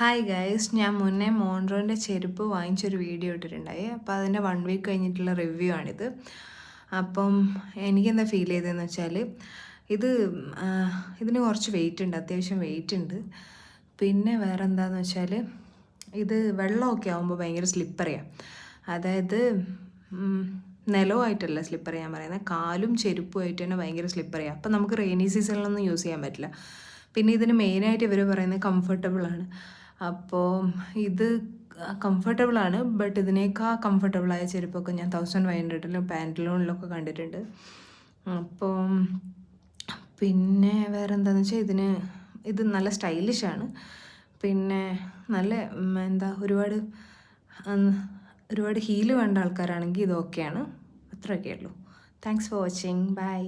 Hi guys, ഞാൻ മുന്നേ മോൺട്രോൻ്റെ ചെരുപ്പ് വാങ്ങിച്ചൊരു വീഡിയോ ഇട്ടിട്ടുണ്ടായി. അപ്പോൾ അതിൻ്റെ 1 വീക്ക് കഴിഞ്ഞിട്ടുള്ള റിവ്യൂ ആണിത്. അപ്പം എനിക്കെന്താ ഫീൽ ചെയ്തതെന്ന് വെച്ചാൽ ഇത് ആ, ഇതിന് കുറച്ച് വെയിറ്റ് ഉണ്ട്, അത്യാവശ്യം വെയിറ്റ് ഉണ്ട്. പിന്നെ വേറെ എന്താണെന്ന് വെച്ചാൽ ഇത് വെള്ളമൊക്കെ ആകുമ്പോൾ ഭയങ്കര സ്ലിപ്പറിയാണ്. അതായത് നിലവുമായിട്ടല്ല സ്ലിപ്പർ ഞാൻ പറയുന്നത്, കാലും ചെരുപ്പുമായിട്ട് തന്നെ ഭയങ്കര സ്ലിപ്പറിയാണ്. അപ്പം നമുക്ക് റെയിനി സീസണിലൊന്നും യൂസ് ചെയ്യാൻ പറ്റില്ല. പിന്നെ ഇതിന് മെയിനായിട്ട് ഇവർ പറയുന്നത് കംഫർട്ടബിളാണ്. അപ്പോൾ ഇത് കംഫർട്ടബിളാണ്, ബട്ട് ഇതിനേക്കാൾ കംഫർട്ടബിളായ ചെരുപ്പൊക്കെ ഞാൻ 1500-ലും പാൻറ്റലൂണിലൊക്കെ കണ്ടിട്ടുണ്ട്. അപ്പോൾ പിന്നെ വേറെ എന്താണെന്ന് വെച്ചാൽ ഇത് നല്ല സ്റ്റൈലിഷാണ്. പിന്നെ നല്ല എന്താ ഒരുപാട് ഹീല് വേണ്ട ആൾക്കാരാണെങ്കിൽ ഇത് ഓക്കെയാണ്. അത്രയൊക്കെ ഉള്ളൂ. Thanks for watching. ബൈ.